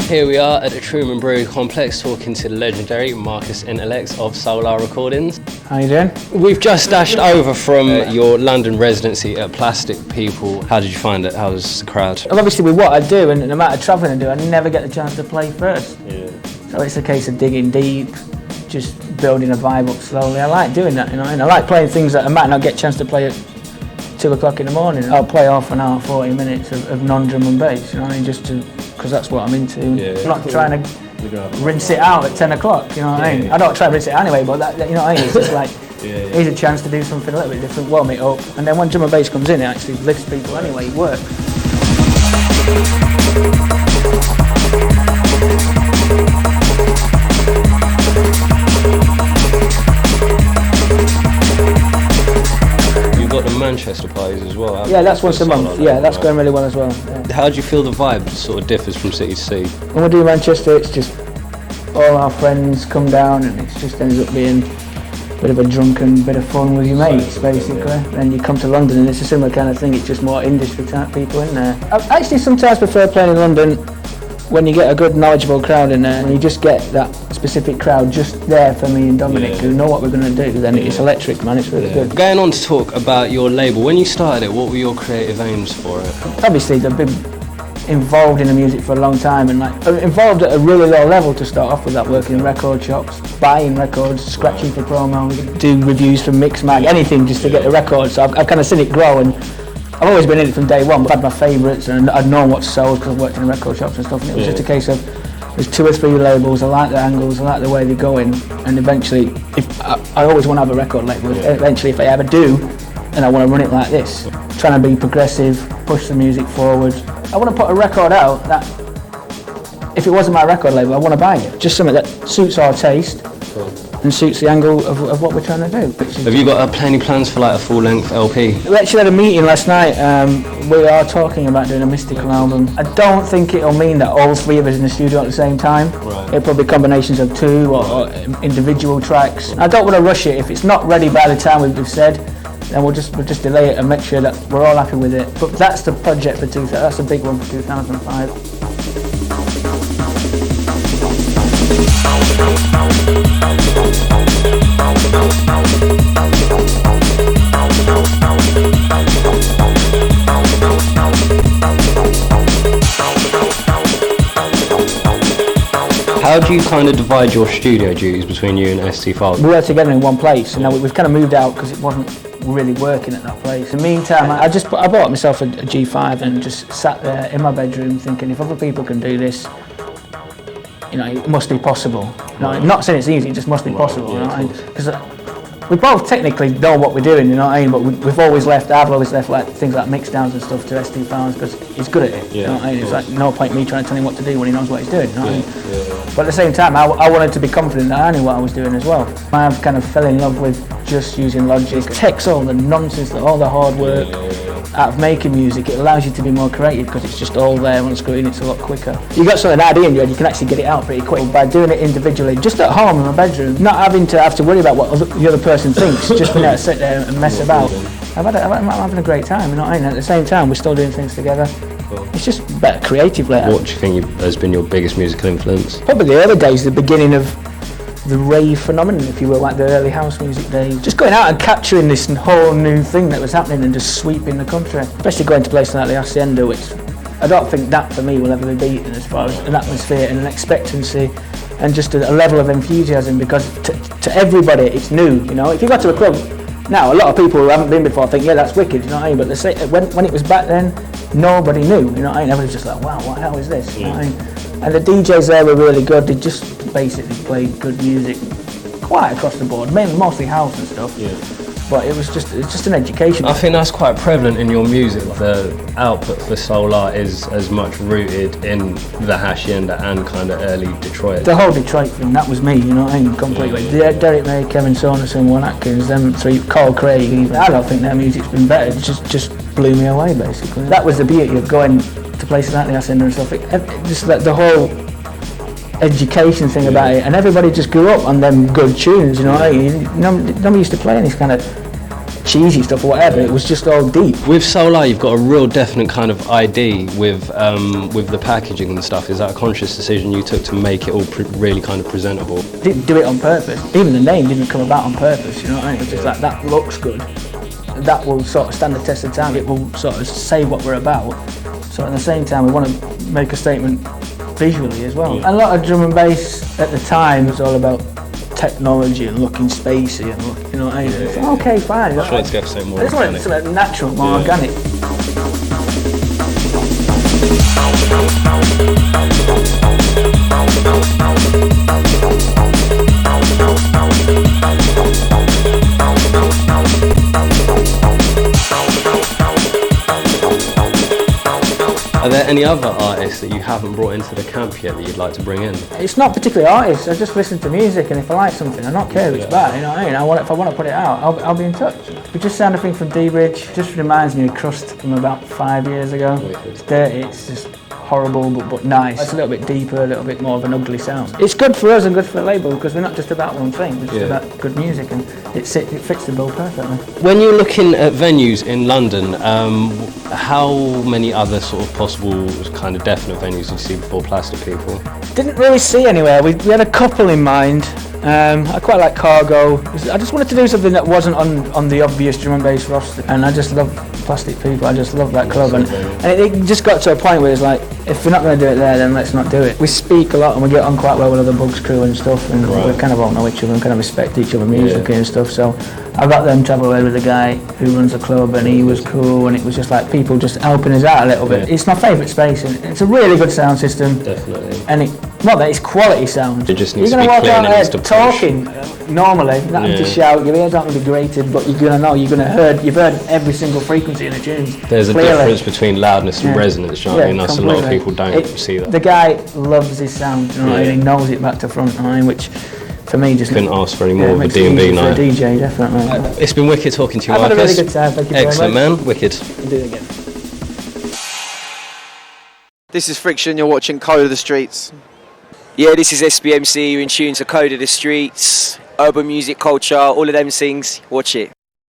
Here we are at the Truman Brewery Complex talking to the legendary Marcus Intalex of Solar Recordings. How you doing? We've just dashed over from your London residency at Plastic People. How did you find it? How was the crowd? Well, obviously with what I do and the amount of travelling I do, I never get the chance to play first. Yeah. So it's a case of digging deep, just building a vibe up slowly. I like doing that, you know, and I like playing things that I might not get a chance to play at 2 o'clock in the morning. I'll play half an hour, 40 minutes of non-drum and bass, you know what I mean, just to, because that's what I'm into. Yeah. I'm not trying to rinse it out at 10 o'clock, you know what I mean? I don't try to rinse it out anyway, but that, you know what I mean, it's just like, here's a chance to do something a little bit different, warm it up, and then when drum and bass comes in, it actually lifts people anyway, it works. You've got the Manchester parties as well. Yeah, that's once a month. Yeah, that's going really well as well. Yeah. How do you feel the vibe sort of differs from city to city? When we do Manchester, it's just all our friends come down and it just ends up being a bit of a drunken bit of fun with your mates, basically. Then you come to London and it's a similar kind of thing, it's just more industry type people in there. I actually sometimes prefer playing in London when you get a good knowledgeable crowd in there and you just get that specific crowd just there for me and Dominic who know what we're going to do, then it's electric, man, it's really good. Going on to talk about your label, when you started it, what were your creative aims for it? Obviously I've been involved in the music for a long time and like involved at a really low level to start off with, that, working in record shops, buying records, scratching for promos, do reviews for Mixmag, anything just to get the record. So I've kind of seen it grow and I've always been in it from day one. I've had my favourites and I'd known what sold because I've worked in record shops and stuff, and it was just a case of there's 2 or 3 labels, I like the angles, I like the way they're going, and eventually, if I always want to have a record label, eventually if I ever do, then I want to run it like this. Trying to be progressive, push the music forward. I want to put a record out that, if it wasn't my record label, I want to buy it. Just something that suits our taste and suits the angle of what we're trying to do. Have you got any plans for like a full-length LP? We actually had a meeting last night. We are talking about doing a mystical album. I don't think it'll mean that all 3 of us in the studio at the same time. Right. It'll probably be combinations of 2 or individual tracks. I don't want to rush it. If it's not ready by the time we've said, then we'll just delay it and make sure that we're all happy with it. But that's the project for that's a big one for 2005. How do you kind of divide your studio duties between you and ST Files? We were together in one place, and now we've kind of moved out because it wasn't really working at that place. In the meantime, I bought myself a G5 and just sat there in my bedroom thinking, if other people can do this, you know, it must be possible. You know, I'm not saying it's easy, it just must be possible. You know, because we both technically know what we're doing, you know what I mean, but I've always left like things like mix downs and stuff to ST Files because he's good at it. You know what I mean? It's like no point me trying to tell him what to do when he knows what he's doing. You know what I mean? But at the same time, I wanted to be confident that I knew what I was doing as well. I kind of fell in love with just using Logic. It takes all the nonsense, all the hard work out of making music. It allows you to be more creative because it's just all there on screen. It's a lot quicker. You got something idea in your head, you can actually get it out pretty quick by doing it individually, just at home in my bedroom, not having to worry about what the other person thinks. Just being able to sit there and mess about. I'm having a great time. You know what I mean? At the same time, we're still doing things together. It's just better creatively. What do you think has been your biggest musical influence? Probably the early days, the beginning of the rave phenomenon, if you will, like the early house music days. Just going out and capturing this whole new thing that was happening and just sweeping the country. Especially going to places like the Hacienda, which I don't think that for me will ever be beaten as far as an atmosphere and an expectancy and just a level of enthusiasm, because to everybody it's new, you know. If you go to a club now, a lot of people who haven't been before think, yeah, that's wicked, you know what I mean? But when it was back then, nobody knew, you know what I mean? Everybody was just like, wow, what the hell is this? You know what I mean? And the DJs there were really good. They just basically played good music quite across the board, mostly house and stuff. But it was just an education. I think that's quite prevalent in your music. The output for Solar is as much rooted in the Hacienda and kind of early Detroit. The whole Detroit thing, that was me, you know what I mean, completely. Derek May, Kevin Saunderson, Juan Atkins, them 3, Carl Craig even. I don't think their music's been better. It just blew me away, basically. That was the beauty of going to places like the Hacienda and stuff. Just like the whole education thing about it, and everybody just grew up on them good tunes, you know what I mean? Nobody used to play any kind of cheesy stuff or whatever. It was just all deep. With Solar, you've got a real definite kind of ID with the packaging and stuff. Is that a conscious decision you took to make it all really kind of presentable? Didn't do it on purpose. Even the name didn't come about on purpose, you know what I mean? It was just like, that looks good. That will sort of stand the test of time. It will sort of say what we're about. So at the same time, we want to make a statement visually as well. Yeah. A lot of drum and bass at the time was all about technology and looking spacey and look, you know what I mean? Yeah. Okay, fine. I just get something more organic. I just want something natural, more organic. Are there any other artists that you haven't brought into the camp yet that you'd like to bring in? It's not particularly artists, I just listen to music, and if I like something, I don't care if it's bad, you know what I mean? If I want to put it out, I'll be in touch. We just signed a thing from D-Bridge, just reminds me of Crust from about 5 years ago. It's dirty, it's just horrible but nice. It's a little bit deeper, a little bit more of an ugly sound. It's good for us and good for the label because we're not just about one thing, we're just about good music, and it fits the bill perfectly. When you're looking at venues in London, how many other sort of possible kind of definite venues did you see before Plastic People? Didn't really see anywhere. We had a couple in mind. I quite like Cargo. I just wanted to do something that wasn't on the obvious drum and bass roster, and I just love Plastic People. I just love that club, and it just got to a point where it's like, if we're not going to do it there, then let's not do it. We speak a lot and we get on quite well with other Bugs crew and stuff, and we kind of all know each other and kind of respect each other musically and stuff. So I got them to have a word with a guy who runs a club, and he was cool, and it was just like people just helping us out a little bit. It's my favourite space, and it's a really good sound system. Definitely. And it's quality sound. It just needs you're to be walk clear out and it needs there to talking normally, not having to shout. Your ears aren't going to be grated, but you're going to know. You've heard every single frequency in the tunes. There's clearly. A difference between loudness and resonance, you know what I mean? That's a lot of people don't see that. The guy loves his sound, you know what I mean? He knows it back to front, you know what I mean? Which for me just couldn't ask for any more of a D&B night. For a DJ, definitely. It's been wicked talking to you, Marcus. I've had a really good time. Thank you very much. Excellent, man. Wicked. We'll do it again. This is Friction. You're watching Code of the Streets. Yeah, this is SBMC. You're in tune to Code of the Streets, urban music culture, all of them things. Watch it.